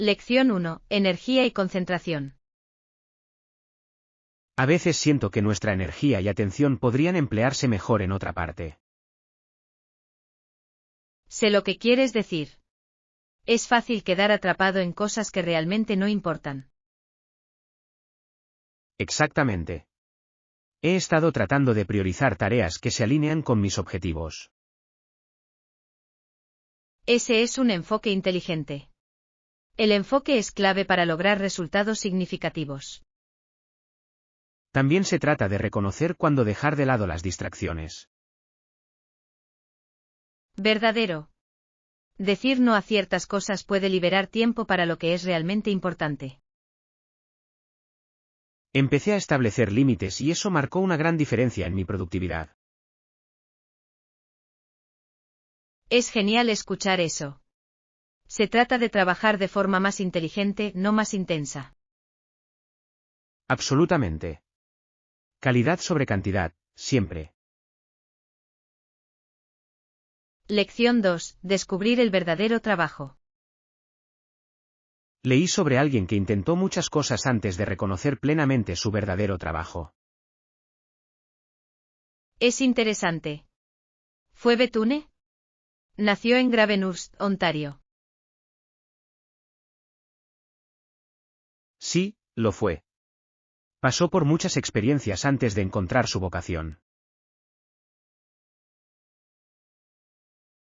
Lección 1. Energía y concentración. A veces siento que nuestra energía y atención podrían emplearse mejor en otra parte. Sé lo que quieres decir. Es fácil quedar atrapado en cosas que realmente no importan. Exactamente. He estado tratando de priorizar tareas que se alinean con mis objetivos. Ese es un enfoque inteligente. El enfoque es clave para lograr resultados significativos. También se trata de reconocer cuándo dejar de lado las distracciones. Verdadero. Decir no a ciertas cosas puede liberar tiempo para lo que es realmente importante. Empecé a establecer límites y eso marcó una gran diferencia en mi productividad. Es genial escuchar eso. Se trata de trabajar de forma más inteligente, no más intensa. Absolutamente. Calidad sobre cantidad, siempre. Lección 2. Descubrir el verdadero trabajo. Leí sobre alguien que intentó muchas cosas antes de reconocer plenamente su verdadero trabajo. Es interesante. ¿Fue Bethune? Nació en Gravenhurst, Ontario. Sí, lo fue. Pasó por muchas experiencias antes de encontrar su vocación.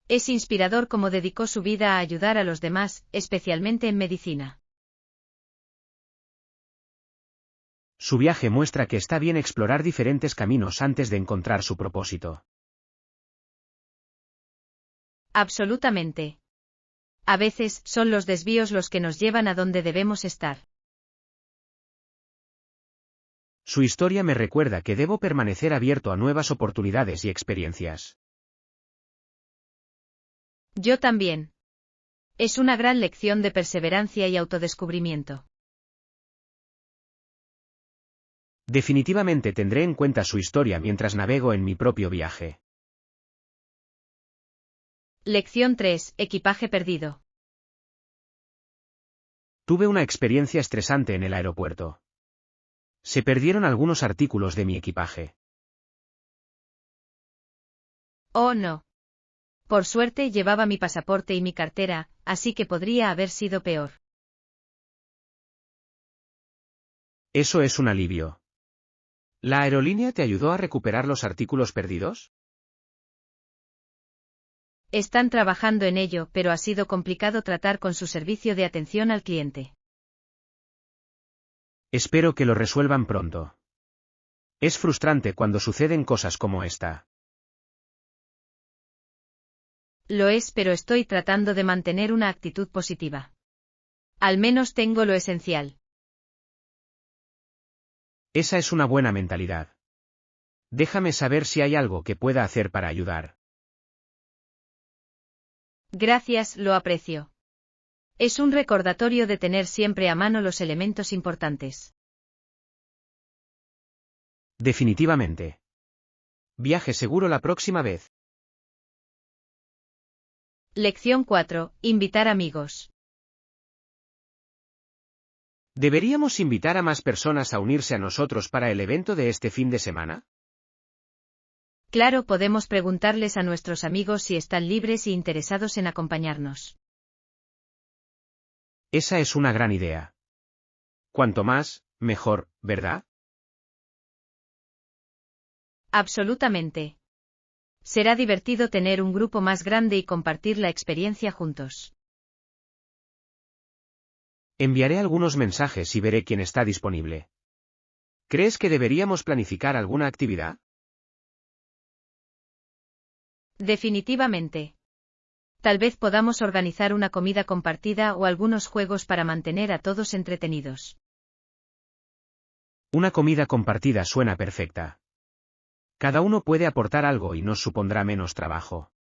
Es inspirador cómo dedicó su vida a ayudar a los demás, especialmente en medicina. Su viaje muestra que está bien explorar diferentes caminos antes de encontrar su propósito. Absolutamente. A veces, son los desvíos los que nos llevan a donde debemos estar. Su historia me recuerda que debo permanecer abierto a nuevas oportunidades y experiencias. Yo también. Es una gran lección de perseverancia y autodescubrimiento. Definitivamente tendré en cuenta su historia mientras navego en mi propio viaje. Lección 3. Equipaje perdido. Tuve una experiencia estresante en el aeropuerto. Se perdieron algunos artículos de mi equipaje. Oh no. Por suerte llevaba mi pasaporte y mi cartera, así que podría haber sido peor. Eso es un alivio. ¿La aerolínea te ayudó a recuperar los artículos perdidos? Están trabajando en ello, pero ha sido complicado tratar con su servicio de atención al cliente. Espero que lo resuelvan pronto. Es frustrante cuando suceden cosas como esta. Lo es, pero estoy tratando de mantener una actitud positiva. Al menos tengo lo esencial. Esa es una buena mentalidad. Déjame saber si hay algo que pueda hacer para ayudar. Gracias, lo aprecio. Es un recordatorio de tener siempre a mano los elementos importantes. Definitivamente. Viaje seguro la próxima vez. Lección 4. Invitar amigos. ¿Deberíamos invitar a más personas a unirse a nosotros para el evento de este fin de semana? Claro, podemos preguntarles a nuestros amigos si están libres y interesados en acompañarnos. Esa es una gran idea. Cuanto más, mejor, ¿verdad? Absolutamente. Será divertido tener un grupo más grande y compartir la experiencia juntos. Enviaré algunos mensajes y veré quién está disponible. ¿Crees que deberíamos planificar alguna actividad? Definitivamente. Tal vez podamos organizar una comida compartida o algunos juegos para mantener a todos entretenidos. Una comida compartida suena perfecta. Cada uno puede aportar algo y nos supondrá menos trabajo.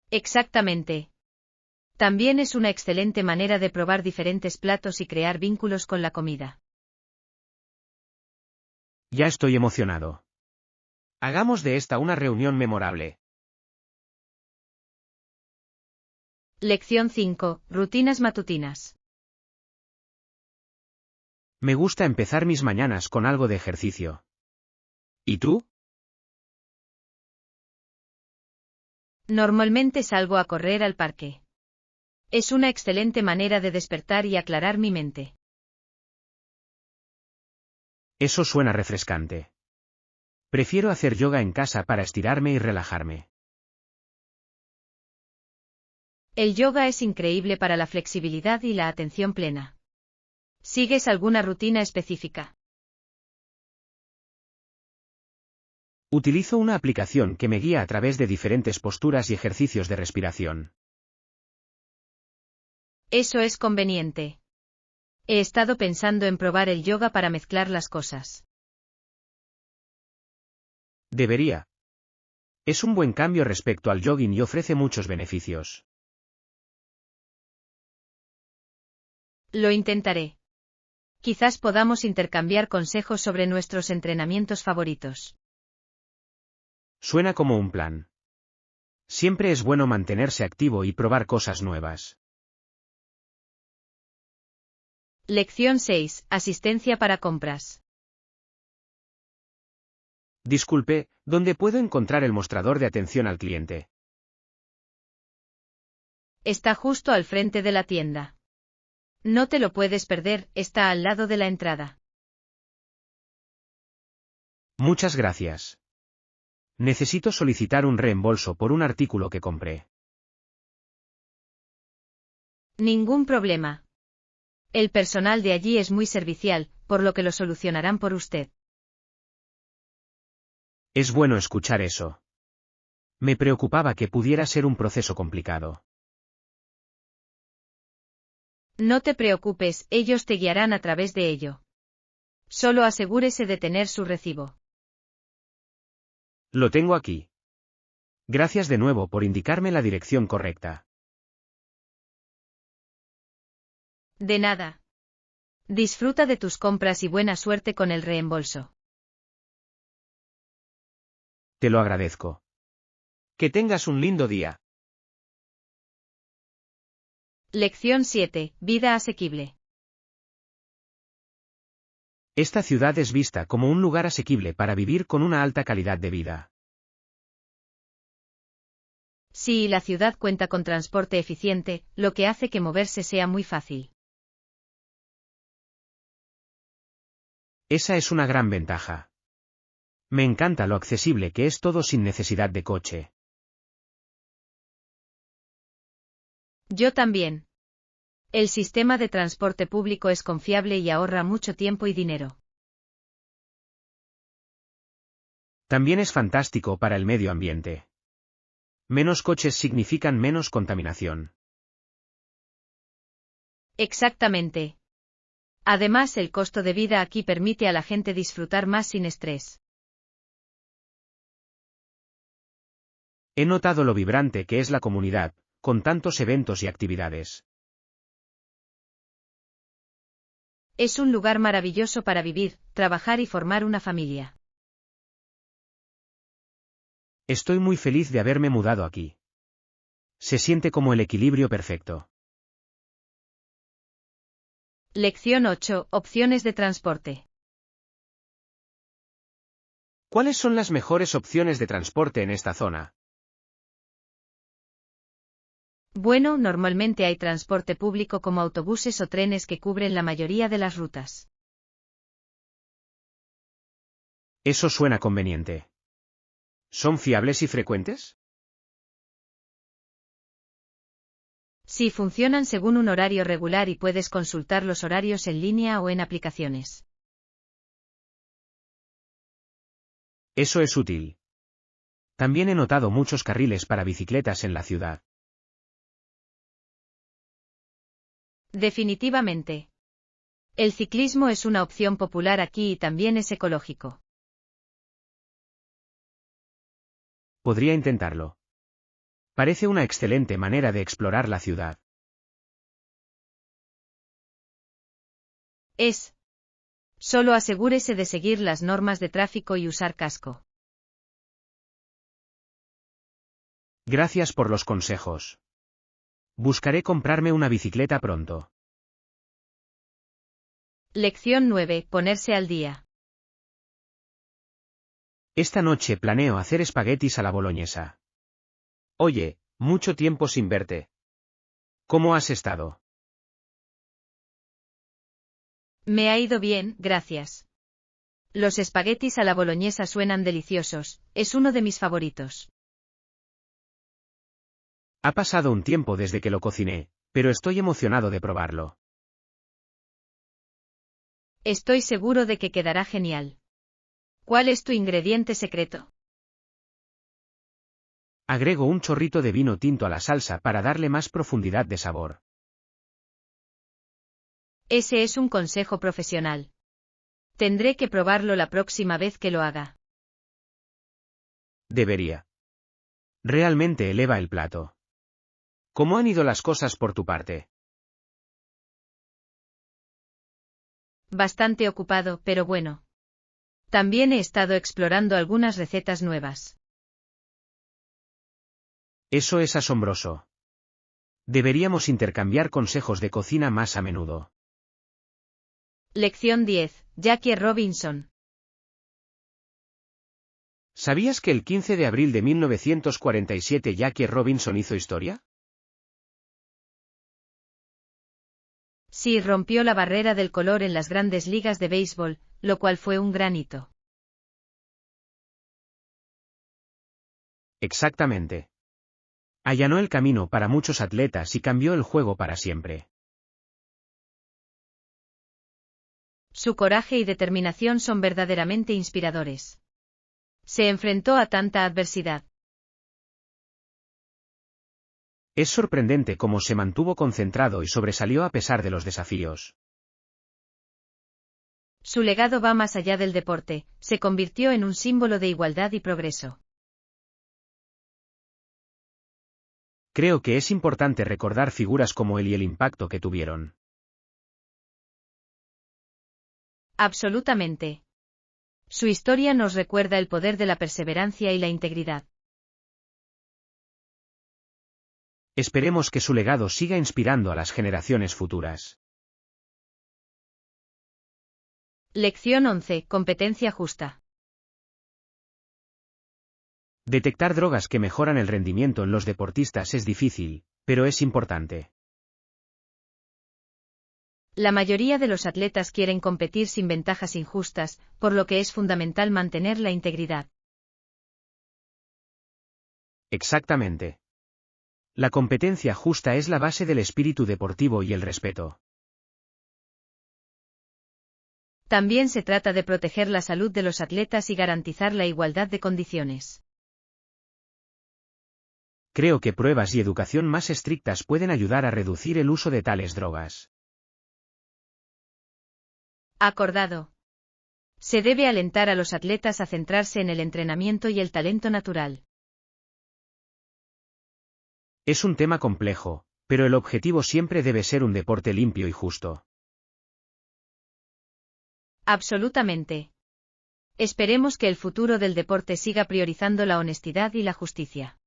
Exactamente. También es una excelente manera de probar diferentes platos y crear vínculos con la comida. Ya estoy emocionado. Hagamos de esta una reunión memorable. Lección 5. Rutinas matutinas. Me gusta empezar mis mañanas con algo de ejercicio. ¿Y tú? Normalmente salgo a correr al parque. Es una excelente manera de despertar y aclarar mi mente. Eso suena refrescante. Prefiero hacer yoga en casa para estirarme y relajarme. El yoga es increíble para la flexibilidad y la atención plena. ¿Sigues alguna rutina específica? Utilizo una aplicación que me guía a través de diferentes posturas y ejercicios de respiración. Eso es conveniente. He estado pensando en probar el yoga para mezclar las cosas. Debería. Es un buen cambio respecto al jogging y ofrece muchos beneficios. Lo intentaré. Quizás podamos intercambiar consejos sobre nuestros entrenamientos favoritos. Suena como un plan. Siempre es bueno mantenerse activo y probar cosas nuevas. Lección 6. Asistencia para compras. Disculpe, ¿dónde puedo encontrar el mostrador de atención al cliente? Está justo al frente de la tienda. No te lo puedes perder, está al lado de la entrada. Muchas gracias. Necesito solicitar un reembolso por un artículo que compré. Ningún problema. El personal de allí es muy servicial, por lo que lo solucionarán por usted. Es bueno escuchar eso. Me preocupaba que pudiera ser un proceso complicado. No te preocupes, ellos te guiarán a través de ello. Solo asegúrese de tener su recibo. Lo tengo aquí. Gracias de nuevo por indicarme la dirección correcta. De nada. Disfruta de tus compras y buena suerte con el reembolso. Te lo agradezco. Que tengas un lindo día. Lección 7. Vida asequible. Esta ciudad es vista como un lugar asequible para vivir con una alta calidad de vida. Sí, la ciudad cuenta con transporte eficiente, lo que hace que moverse sea muy fácil. Esa es una gran ventaja. Me encanta lo accesible que es todo sin necesidad de coche. Yo también. El sistema de transporte público es confiable y ahorra mucho tiempo y dinero. También es fantástico para el medio ambiente. Menos coches significan menos contaminación. Exactamente. Además, el costo de vida aquí permite a la gente disfrutar más sin estrés. He notado lo vibrante que es la comunidad, con tantos eventos y actividades. Es un lugar maravilloso para vivir, trabajar y formar una familia. Estoy muy feliz de haberme mudado aquí. Se siente como el equilibrio perfecto. Lección 8. Opciones de transporte. ¿Cuáles son las mejores opciones de transporte en esta zona? Bueno, normalmente hay transporte público como autobuses o trenes que cubren la mayoría de las rutas. Eso suena conveniente. ¿Son fiables y frecuentes? Sí, funcionan según un horario regular y puedes consultar los horarios en línea o en aplicaciones. Eso es útil. También he notado muchos carriles para bicicletas en la ciudad. Definitivamente. El ciclismo es una opción popular aquí y también es ecológico. Podría intentarlo. Parece una excelente manera de explorar la ciudad. Solo asegúrese de seguir las normas de tráfico y usar casco. Gracias por los consejos. Buscaré comprarme una bicicleta pronto. Lección 9. Ponerse al día. Esta noche planeo hacer espaguetis a la boloñesa. Oye, mucho tiempo sin verte. ¿Cómo has estado? Me ha ido bien, gracias. Los espaguetis a la boloñesa suenan deliciosos, es uno de mis favoritos. Ha pasado un tiempo desde que lo cociné, pero estoy emocionado de probarlo. Estoy seguro de que quedará genial. ¿Cuál es tu ingrediente secreto? Agrego un chorrito de vino tinto a la salsa para darle más profundidad de sabor. Ese es un consejo profesional. Tendré que probarlo la próxima vez que lo haga. Debería. Realmente eleva el plato. ¿Cómo han ido las cosas por tu parte? Bastante ocupado, pero bueno. También he estado explorando algunas recetas nuevas. Eso es asombroso. Deberíamos intercambiar consejos de cocina más a menudo. Lección 10. Jackie Robinson. ¿Sabías que el 15 de abril de 1947 Jackie Robinson hizo historia? Sí, rompió la barrera del color en las grandes ligas de béisbol, lo cual fue un gran hito. Exactamente. Allanó el camino para muchos atletas y cambió el juego para siempre. Su coraje y determinación son verdaderamente inspiradores. Se enfrentó a tanta adversidad. Es sorprendente cómo se mantuvo concentrado y sobresalió a pesar de los desafíos. Su legado va más allá del deporte, se convirtió en un símbolo de igualdad y progreso. Creo que es importante recordar figuras como él y el impacto que tuvieron. Absolutamente. Su historia nos recuerda el poder de la perseverancia y la integridad. Esperemos que su legado siga inspirando a las generaciones futuras. Lección 11. Competencia justa. Detectar drogas que mejoran el rendimiento en los deportistas es difícil, pero es importante. La mayoría de los atletas quieren competir sin ventajas injustas, por lo que es fundamental mantener la integridad. Exactamente. La competencia justa es la base del espíritu deportivo y el respeto. También se trata de proteger la salud de los atletas y garantizar la igualdad de condiciones. Creo que pruebas y educación más estrictas pueden ayudar a reducir el uso de tales drogas. Acordado. Se debe alentar a los atletas a centrarse en el entrenamiento y el talento natural. Es un tema complejo, pero el objetivo siempre debe ser un deporte limpio y justo. Absolutamente. Esperemos que el futuro del deporte siga priorizando la honestidad y la justicia.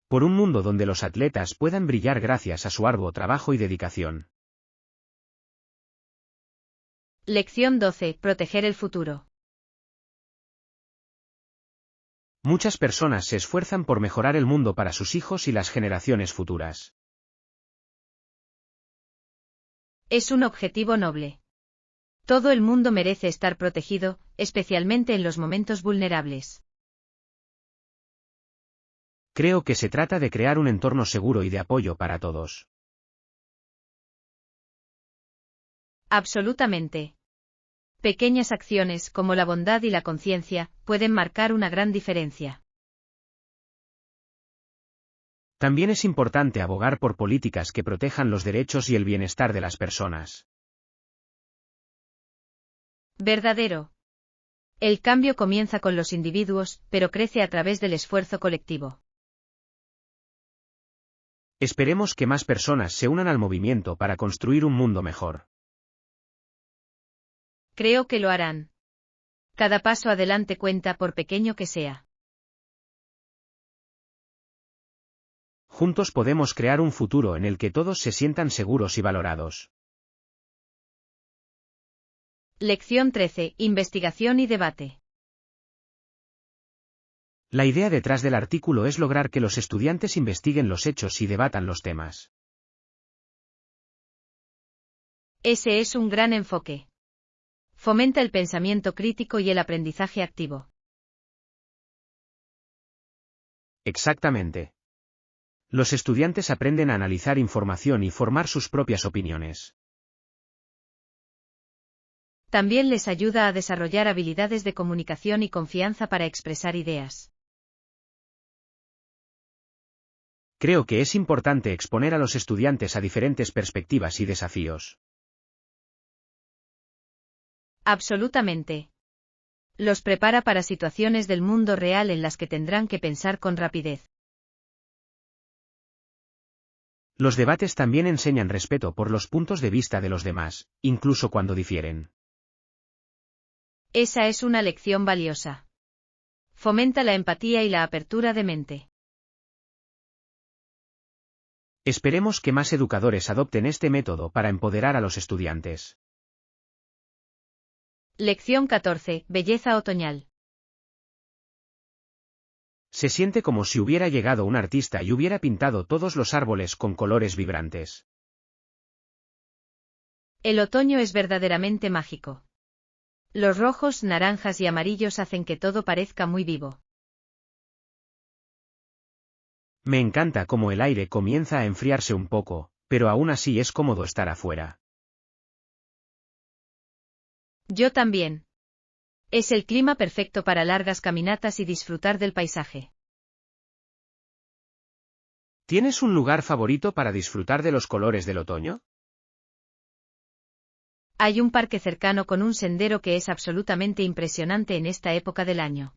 Por un mundo donde los atletas puedan brillar gracias a su arduo trabajo y dedicación. Lección 12. Proteger el futuro. Muchas personas se esfuerzan por mejorar el mundo para sus hijos y las generaciones futuras. Es un objetivo noble. Todo el mundo merece estar protegido, especialmente en los momentos vulnerables. Creo que se trata de crear un entorno seguro y de apoyo para todos. Absolutamente. Pequeñas acciones, como la bondad y la conciencia, pueden marcar una gran diferencia. También es importante abogar por políticas que protejan los derechos y el bienestar de las personas. Verdadero. El cambio comienza con los individuos, pero crece a través del esfuerzo colectivo. Esperemos que más personas se unan al movimiento para construir un mundo mejor. Creo que lo harán. Cada paso adelante cuenta por pequeño que sea. Juntos podemos crear un futuro en el que todos se sientan seguros y valorados. Lección 13. Investigación y debate. La idea detrás del artículo es lograr que los estudiantes investiguen los hechos y debatan los temas. Ese es un gran enfoque. Fomenta el pensamiento crítico y el aprendizaje activo. Exactamente. Los estudiantes aprenden a analizar información y formar sus propias opiniones. También les ayuda a desarrollar habilidades de comunicación y confianza para expresar ideas. Creo que es importante exponer a los estudiantes a diferentes perspectivas y desafíos. Absolutamente. Los prepara para situaciones del mundo real en las que tendrán que pensar con rapidez. Los debates también enseñan respeto por los puntos de vista de los demás, incluso cuando difieren. Esa es una lección valiosa. Fomenta la empatía y la apertura de mente. Esperemos que más educadores adopten este método para empoderar a los estudiantes. Lección 14. Belleza otoñal. Se siente como si hubiera llegado un artista y hubiera pintado todos los árboles con colores vibrantes. El otoño es verdaderamente mágico. Los rojos, naranjas y amarillos hacen que todo parezca muy vivo. Me encanta cómo el aire comienza a enfriarse un poco, pero aún así es cómodo estar afuera. Yo también. Es el clima perfecto para largas caminatas y disfrutar del paisaje. ¿Tienes un lugar favorito para disfrutar de los colores del otoño? Hay un parque cercano con un sendero que es absolutamente impresionante en esta época del año.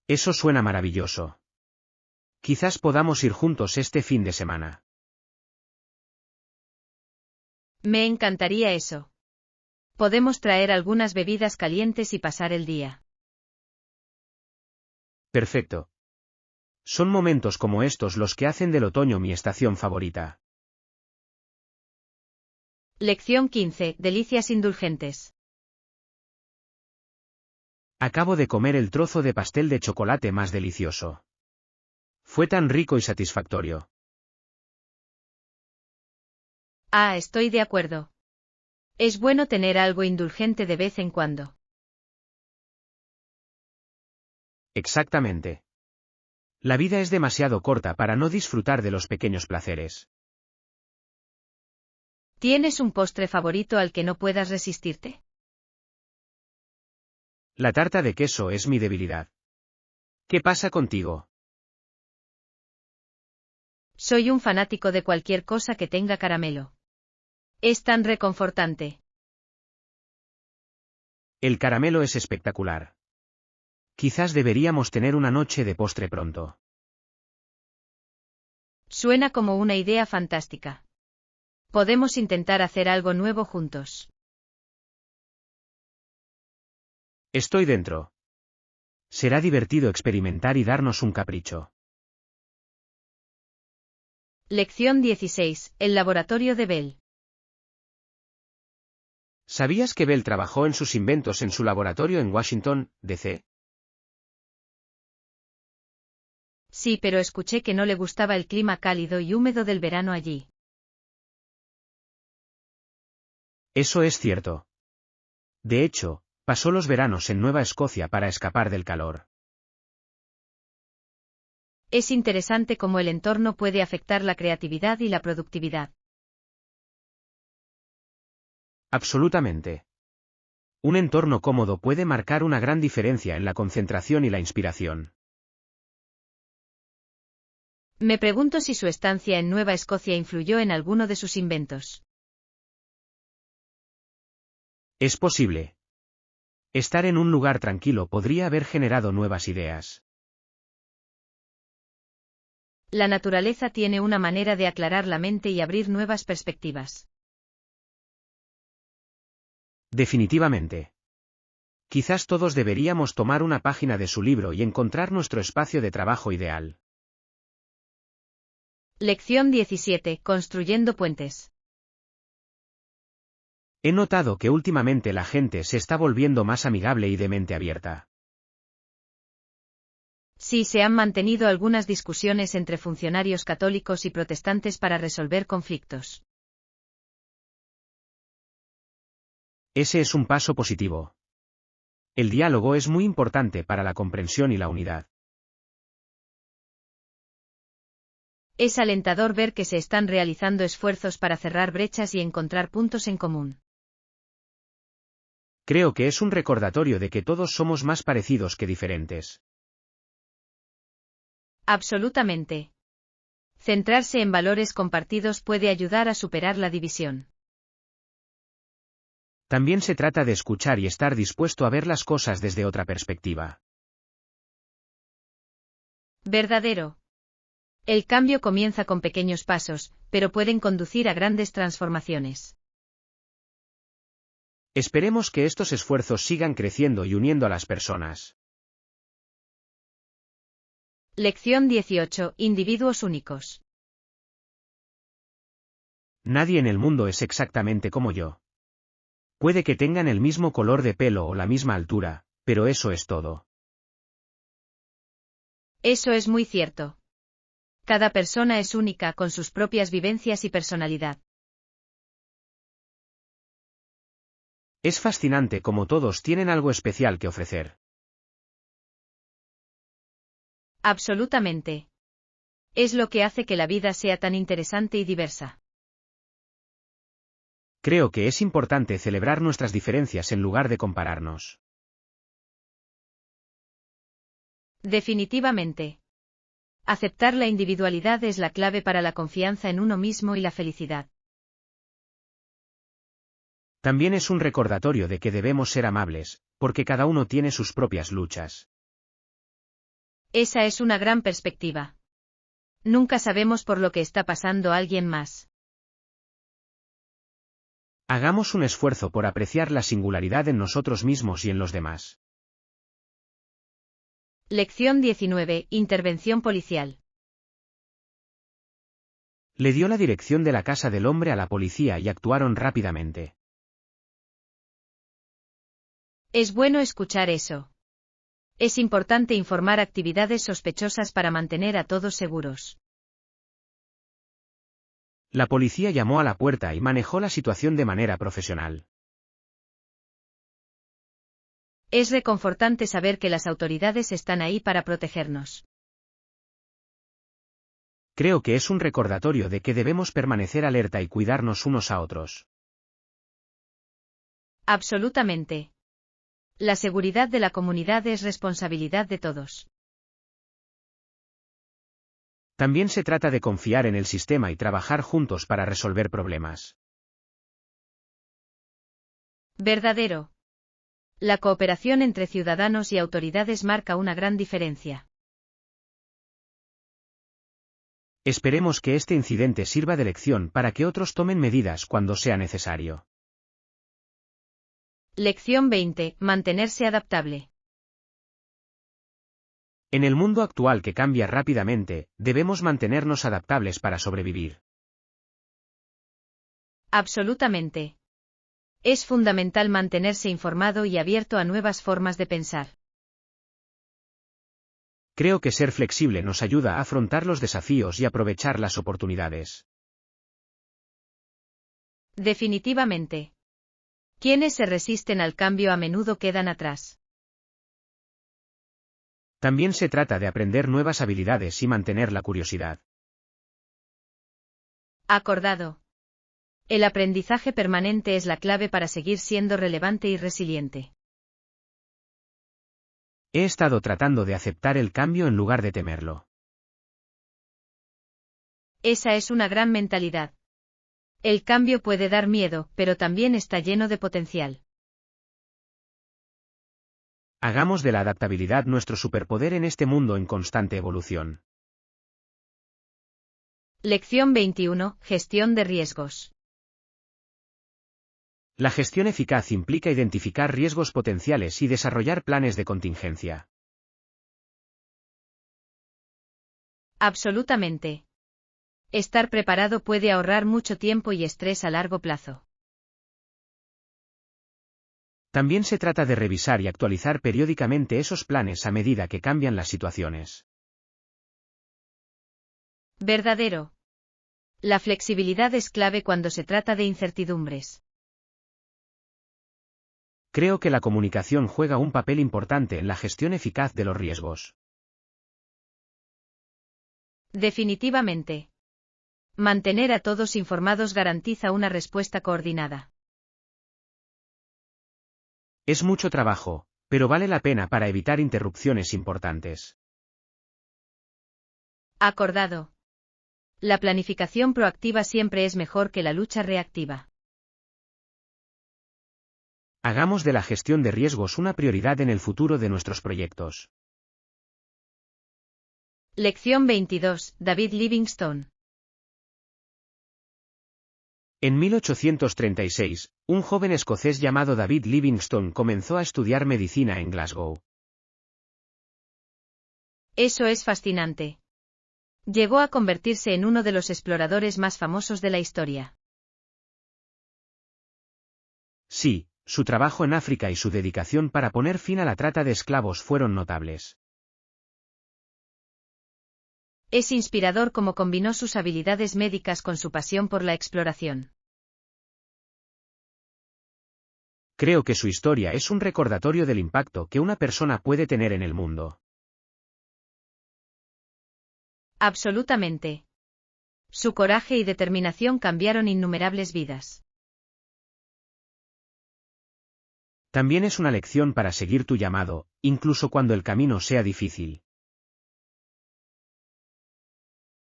Eso suena maravilloso. Quizás podamos ir juntos este fin de semana. Me encantaría eso. Podemos traer algunas bebidas calientes y pasar el día. Perfecto. Son momentos como estos los que hacen del otoño mi estación favorita. Lección 15. Delicias indulgentes. Acabo de comer el trozo de pastel de chocolate más delicioso. Fue tan rico y satisfactorio. Ah, estoy de acuerdo. Es bueno tener algo indulgente de vez en cuando. Exactamente. La vida es demasiado corta para no disfrutar de los pequeños placeres. ¿Tienes un postre favorito al que no puedas resistirte? La tarta de queso es mi debilidad. ¿Qué pasa contigo? Soy un fanático de cualquier cosa que tenga caramelo. Es tan reconfortante. El caramelo es espectacular. Quizás deberíamos tener una noche de postre pronto. Suena como una idea fantástica. Podemos intentar hacer algo nuevo juntos. Estoy dentro. Será divertido experimentar y darnos un capricho. Lección 16. El laboratorio de Bell. ¿Sabías que Bell trabajó en sus inventos en su laboratorio en Washington, D.C.? Sí, pero escuché que no le gustaba el clima cálido y húmedo del verano allí. Eso es cierto. De hecho, pasó los veranos en Nueva Escocia para escapar del calor. Es interesante cómo el entorno puede afectar la creatividad y la productividad. Absolutamente. Un entorno cómodo puede marcar una gran diferencia en la concentración y la inspiración. Me pregunto si su estancia en Nueva Escocia influyó en alguno de sus inventos. Es posible. Estar en un lugar tranquilo podría haber generado nuevas ideas. La naturaleza tiene una manera de aclarar la mente y abrir nuevas perspectivas. Definitivamente. Quizás todos deberíamos tomar una página de su libro y encontrar nuestro espacio de trabajo ideal. Lección 17. Construyendo puentes. He notado que últimamente la gente se está volviendo más amigable y de mente abierta. Sí, se han mantenido algunas discusiones entre funcionarios católicos y protestantes para resolver conflictos. Ese es un paso positivo. El diálogo es muy importante para la comprensión y la unidad. Es alentador ver que se están realizando esfuerzos para cerrar brechas y encontrar puntos en común. Creo que es un recordatorio de que todos somos más parecidos que diferentes. Absolutamente. Centrarse en valores compartidos puede ayudar a superar la división. También se trata de escuchar y estar dispuesto a ver las cosas desde otra perspectiva. Verdadero. El cambio comienza con pequeños pasos, pero pueden conducir a grandes transformaciones. Esperemos que estos esfuerzos sigan creciendo y uniendo a las personas. Lección 18. Individuos únicos. Nadie en el mundo es exactamente como yo. Puede que tengan el mismo color de pelo o la misma altura, pero eso es todo. Eso es muy cierto. Cada persona es única con sus propias vivencias y personalidad. Es fascinante cómo todos tienen algo especial que ofrecer. Absolutamente. Es lo que hace que la vida sea tan interesante y diversa. Creo que es importante celebrar nuestras diferencias en lugar de compararnos. Definitivamente. Aceptar la individualidad es la clave para la confianza en uno mismo y la felicidad. También es un recordatorio de que debemos ser amables, porque cada uno tiene sus propias luchas. Esa es una gran perspectiva. Nunca sabemos por lo que está pasando alguien más. Hagamos un esfuerzo por apreciar la singularidad en nosotros mismos y en los demás. Lección 19. Intervención policial. Le dio la dirección de la casa del hombre a la policía y actuaron rápidamente. Es bueno escuchar eso. Es importante informar actividades sospechosas para mantener a todos seguros. La policía llamó a la puerta y manejó la situación de manera profesional. Es reconfortante saber que las autoridades están ahí para protegernos. Creo que es un recordatorio de que debemos permanecer alerta y cuidarnos unos a otros. Absolutamente. La seguridad de la comunidad es responsabilidad de todos. También se trata de confiar en el sistema y trabajar juntos para resolver problemas. Verdadero. La cooperación entre ciudadanos y autoridades marca una gran diferencia. Esperemos que este incidente sirva de lección para que otros tomen medidas cuando sea necesario. Lección 20. Mantenerse adaptable. En el mundo actual que cambia rápidamente, debemos mantenernos adaptables para sobrevivir. Absolutamente. Es fundamental mantenerse informado y abierto a nuevas formas de pensar. Creo que ser flexible nos ayuda a afrontar los desafíos y aprovechar las oportunidades. Definitivamente. Quienes se resisten al cambio a menudo quedan atrás. También se trata de aprender nuevas habilidades y mantener la curiosidad. Acordado. El aprendizaje permanente es la clave para seguir siendo relevante y resiliente. He estado tratando de aceptar el cambio en lugar de temerlo. Esa es una gran mentalidad. El cambio puede dar miedo, pero también está lleno de potencial. Hagamos de la adaptabilidad nuestro superpoder en este mundo en constante evolución. Lección 21. Gestión de riesgos. La gestión eficaz implica identificar riesgos potenciales y desarrollar planes de contingencia. Absolutamente. Estar preparado puede ahorrar mucho tiempo y estrés a largo plazo. También se trata de revisar y actualizar periódicamente esos planes a medida que cambian las situaciones. Verdadero. La flexibilidad es clave cuando se trata de incertidumbres. Creo que la comunicación juega un papel importante en la gestión eficaz de los riesgos. Definitivamente. Mantener a todos informados garantiza una respuesta coordinada. Es mucho trabajo, pero vale la pena para evitar interrupciones importantes. Acordado. La planificación proactiva siempre es mejor que la lucha reactiva. Hagamos de la gestión de riesgos una prioridad en el futuro de nuestros proyectos. Lección 22. David Livingstone. En 1836, un joven escocés llamado David Livingstone comenzó a estudiar medicina en Glasgow. Eso es fascinante. Llegó a convertirse en uno de los exploradores más famosos de la historia. Sí, su trabajo en África y su dedicación para poner fin a la trata de esclavos fueron notables. Es inspirador cómo combinó sus habilidades médicas con su pasión por la exploración. Creo que su historia es un recordatorio del impacto que una persona puede tener en el mundo. Absolutamente. Su coraje y determinación cambiaron innumerables vidas. También es una lección para seguir tu llamado, incluso cuando el camino sea difícil.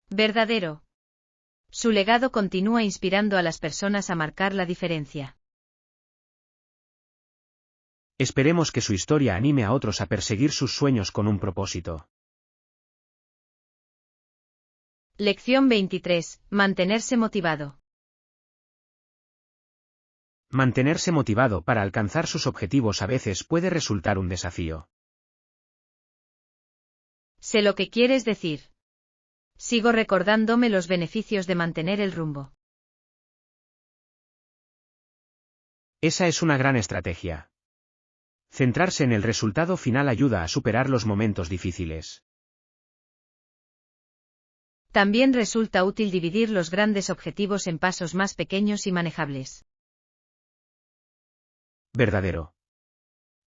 Verdadero. Su legado continúa inspirando a las personas a marcar la diferencia. Esperemos que su historia anime a otros a perseguir sus sueños con un propósito. Lección 23. Mantenerse motivado. Mantenerse motivado para alcanzar sus objetivos a veces puede resultar un desafío. Sé lo que quieres decir. Sigo recordándome los beneficios de mantener el rumbo. Esa es una gran estrategia. Centrarse en el resultado final ayuda a superar los momentos difíciles. También resulta útil dividir los grandes objetivos en pasos más pequeños y manejables. Verdadero.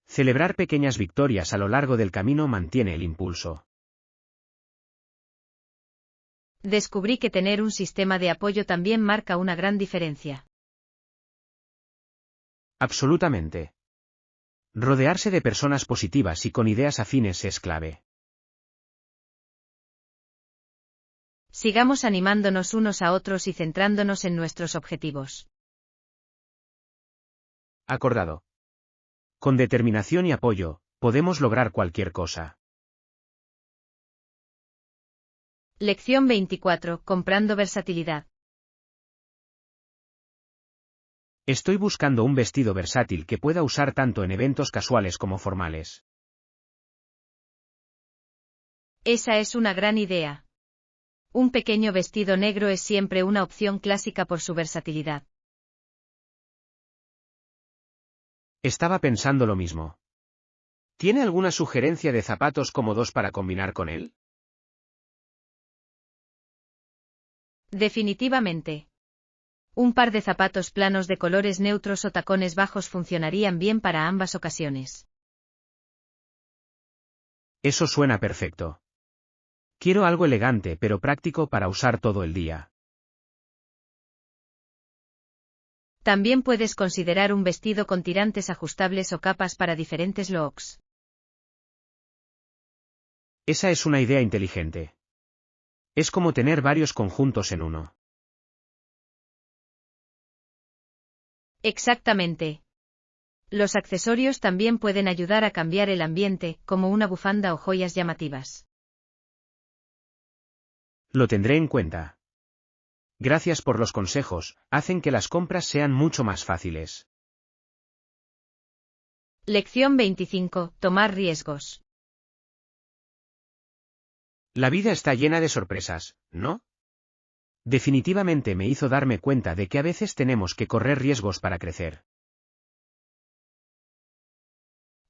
Celebrar pequeñas victorias a lo largo del camino mantiene el impulso. Descubrí que tener un sistema de apoyo también marca una gran diferencia. Absolutamente. Rodearse de personas positivas y con ideas afines es clave. Sigamos animándonos unos a otros y centrándonos en nuestros objetivos. Acordado. Con determinación y apoyo, podemos lograr cualquier cosa. Lección 24. Comprando versatilidad. Estoy buscando un vestido versátil que pueda usar tanto en eventos casuales como formales. Esa es una gran idea. Un pequeño vestido negro es siempre una opción clásica por su versatilidad. Estaba pensando lo mismo. ¿Tiene alguna sugerencia de zapatos cómodos para combinar con él? Definitivamente. Un par de zapatos planos de colores neutros o tacones bajos funcionarían bien para ambas ocasiones. Eso suena perfecto. Quiero algo elegante pero práctico para usar todo el día. También puedes considerar un vestido con tirantes ajustables o capas para diferentes looks. Esa es una idea inteligente. Es como tener varios conjuntos en uno. Exactamente. Los accesorios también pueden ayudar a cambiar el ambiente, como una bufanda o joyas llamativas. Lo tendré en cuenta. Gracias por los consejos, hacen que las compras sean mucho más fáciles. Lección 25. Tomar riesgos. La vida está llena de sorpresas, ¿no? Definitivamente me hizo darme cuenta de que a veces tenemos que correr riesgos para crecer.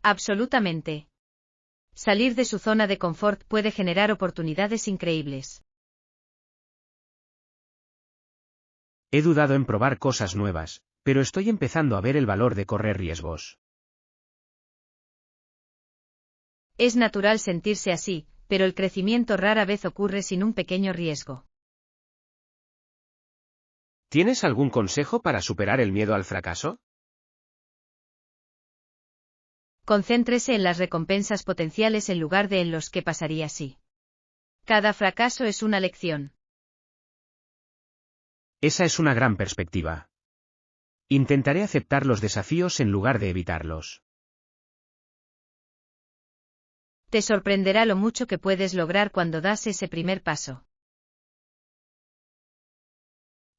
Absolutamente. Salir de su zona de confort puede generar oportunidades increíbles. He dudado en probar cosas nuevas, pero estoy empezando a ver el valor de correr riesgos. Es natural sentirse así, pero el crecimiento rara vez ocurre sin un pequeño riesgo. ¿Tienes algún consejo para superar el miedo al fracaso? Concéntrese en las recompensas potenciales en lugar de en los que pasaría si. Cada fracaso es una lección. Esa es una gran perspectiva. Intentaré aceptar los desafíos en lugar de evitarlos. Te sorprenderá lo mucho que puedes lograr cuando das ese primer paso.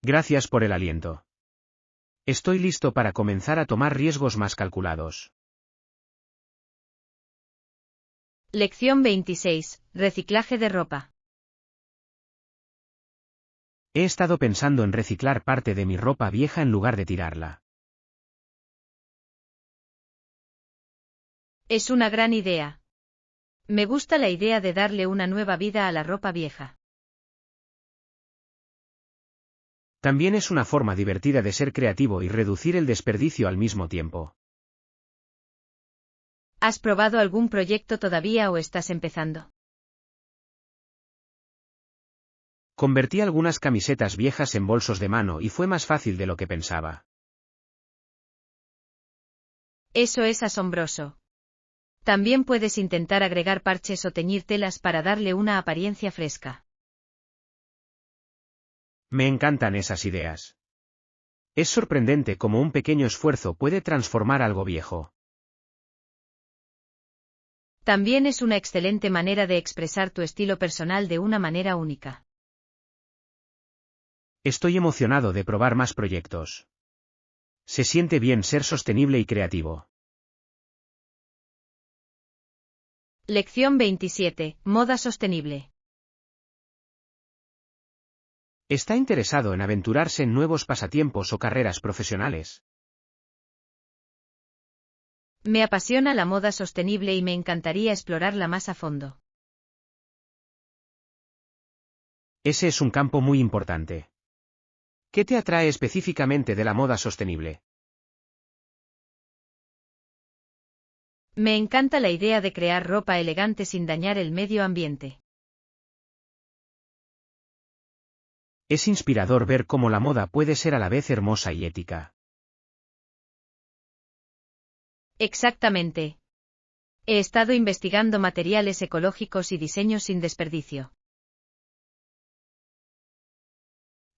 Gracias por el aliento. Estoy listo para comenzar a tomar riesgos más calculados. Lección 26. Reciclaje de ropa. He estado pensando en reciclar parte de mi ropa vieja en lugar de tirarla. Es una gran idea. Me gusta la idea de darle una nueva vida a la ropa vieja. También es una forma divertida de ser creativo y reducir el desperdicio al mismo tiempo. ¿Has probado algún proyecto todavía o estás empezando? Convertí algunas camisetas viejas en bolsos de mano y fue más fácil de lo que pensaba. Eso es asombroso. También puedes intentar agregar parches o teñir telas para darle una apariencia fresca. Me encantan esas ideas. Es sorprendente cómo un pequeño esfuerzo puede transformar algo viejo. También es una excelente manera de expresar tu estilo personal de una manera única. Estoy emocionado de probar más proyectos. Se siente bien ser sostenible y creativo. Lección 27. Moda sostenible. ¿Está interesado en aventurarse en nuevos pasatiempos o carreras profesionales? Me apasiona la moda sostenible y me encantaría explorarla más a fondo. Ese es un campo muy importante. ¿Qué te atrae específicamente de la moda sostenible? Me encanta la idea de crear ropa elegante sin dañar el medio ambiente. Es inspirador ver cómo la moda puede ser a la vez hermosa y ética. Exactamente. He estado investigando materiales ecológicos y diseños sin desperdicio.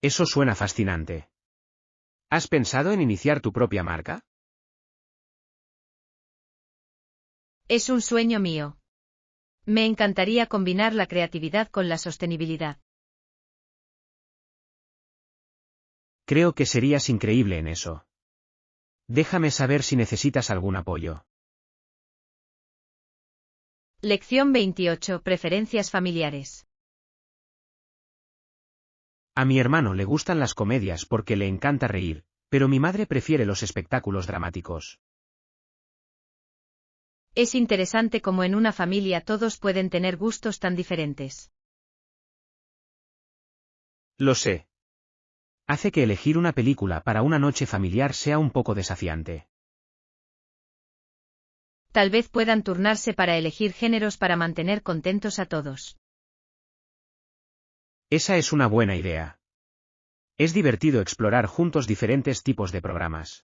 Eso suena fascinante. ¿Has pensado en iniciar tu propia marca? Es un sueño mío. Me encantaría combinar la creatividad con la sostenibilidad. Creo que serías increíble en eso. Déjame saber si necesitas algún apoyo. Lección 28. Preferencias familiares. A mi hermano le gustan las comedias porque le encanta reír, pero mi madre prefiere los espectáculos dramáticos. Es interesante cómo en una familia todos pueden tener gustos tan diferentes. Lo sé. Hace que elegir una película para una noche familiar sea un poco desafiante. Tal vez puedan turnarse para elegir géneros para mantener contentos a todos. Esa es una buena idea. Es divertido explorar juntos diferentes tipos de programas.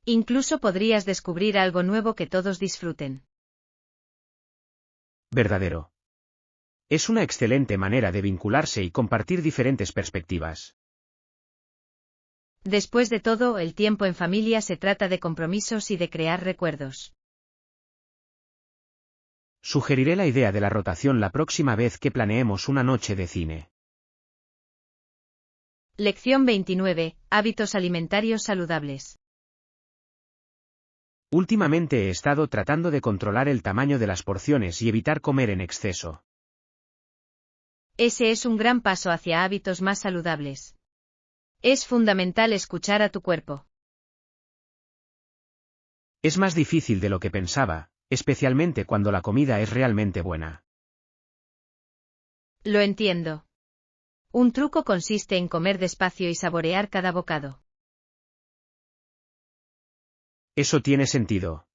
Incluso podrías descubrir algo nuevo que todos disfruten. Verdadero. Es una excelente manera de vincularse y compartir diferentes perspectivas. Después de todo, el tiempo en familia se trata de compromisos y de crear recuerdos. Sugeriré la idea de la rotación la próxima vez que planeemos una noche de cine. Lección 29. Hábitos alimentarios saludables. Últimamente he estado tratando de controlar el tamaño de las porciones y evitar comer en exceso. Ese es un gran paso hacia hábitos más saludables. Es fundamental escuchar a tu cuerpo. Es más difícil de lo que pensaba, especialmente cuando la comida es realmente buena. Lo entiendo. Un truco consiste en comer despacio y saborear cada bocado. Eso tiene sentido.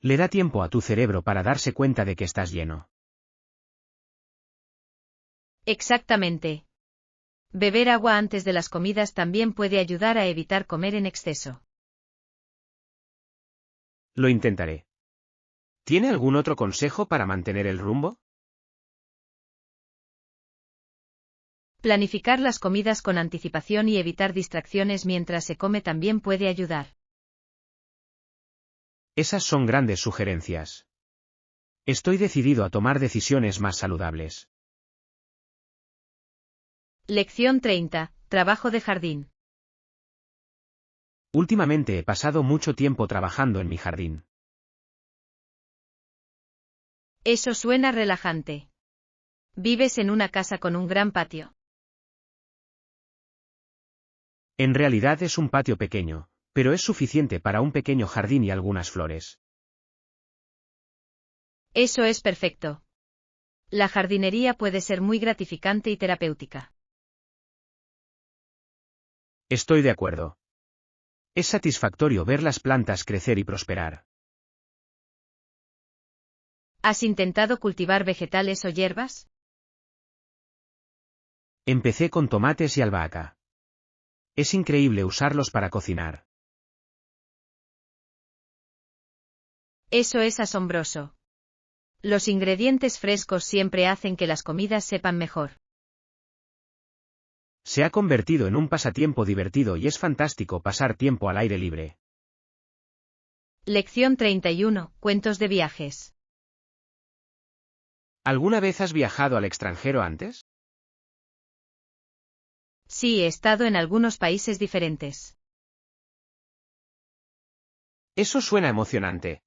Le da tiempo a tu cerebro para darse cuenta de que estás lleno. Exactamente. Beber agua antes de las comidas también puede ayudar a evitar comer en exceso. Lo intentaré. ¿Tiene algún otro consejo para mantener el rumbo? Planificar las comidas con anticipación y evitar distracciones mientras se come también puede ayudar. Esas son grandes sugerencias. Estoy decidido a tomar decisiones más saludables. Lección 30. Trabajo de jardín. Últimamente he pasado mucho tiempo trabajando en mi jardín. Eso suena relajante. ¿Vives en una casa con un gran patio? En realidad es un patio pequeño, pero es suficiente para un pequeño jardín y algunas flores. Eso es perfecto. La jardinería puede ser muy gratificante y terapéutica. Estoy de acuerdo. Es satisfactorio ver las plantas crecer y prosperar. ¿Has intentado cultivar vegetales o hierbas? Empecé con tomates y albahaca. Es increíble usarlos para cocinar. Eso es asombroso. Los ingredientes frescos siempre hacen que las comidas sepan mejor. Se ha convertido en un pasatiempo divertido y es fantástico pasar tiempo al aire libre. Lección 31. Cuentos de viajes. ¿Alguna vez has viajado al extranjero antes? Sí, he estado en algunos países diferentes. Eso suena emocionante.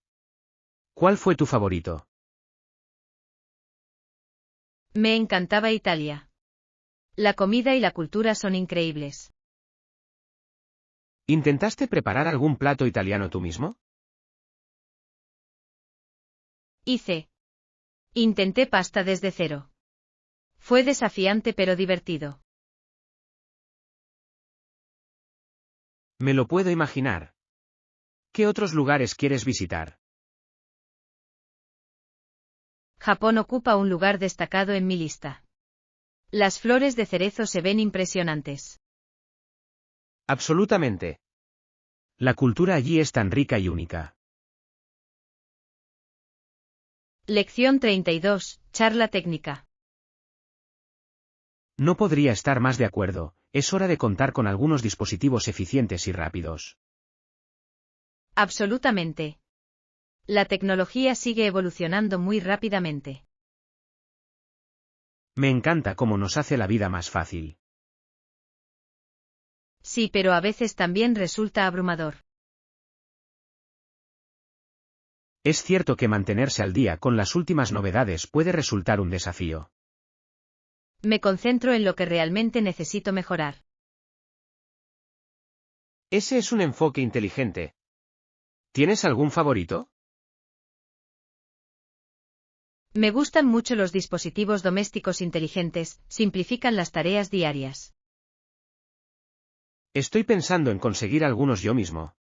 ¿Cuál fue tu favorito? Me encantaba Italia. La comida y la cultura son increíbles. ¿Intentaste preparar algún plato italiano tú mismo? Intenté pasta desde cero. Fue desafiante pero divertido. Me lo puedo imaginar. ¿Qué otros lugares quieres visitar? Japón ocupa un lugar destacado en mi lista. Las flores de cerezo se ven impresionantes. Absolutamente. La cultura allí es tan rica y única. Lección 32. Charla técnica. No podría estar más de acuerdo, es hora de contar con algunos dispositivos eficientes y rápidos. Absolutamente. La tecnología sigue evolucionando muy rápidamente. Me encanta cómo nos hace la vida más fácil. Sí, pero a veces también resulta abrumador. Es cierto que mantenerse al día con las últimas novedades puede resultar un desafío. Me concentro en lo que realmente necesito mejorar. Ese es un enfoque inteligente. ¿Tienes algún favorito? Me gustan mucho los dispositivos domésticos inteligentes, simplifican las tareas diarias. Estoy pensando en conseguir algunos yo mismo.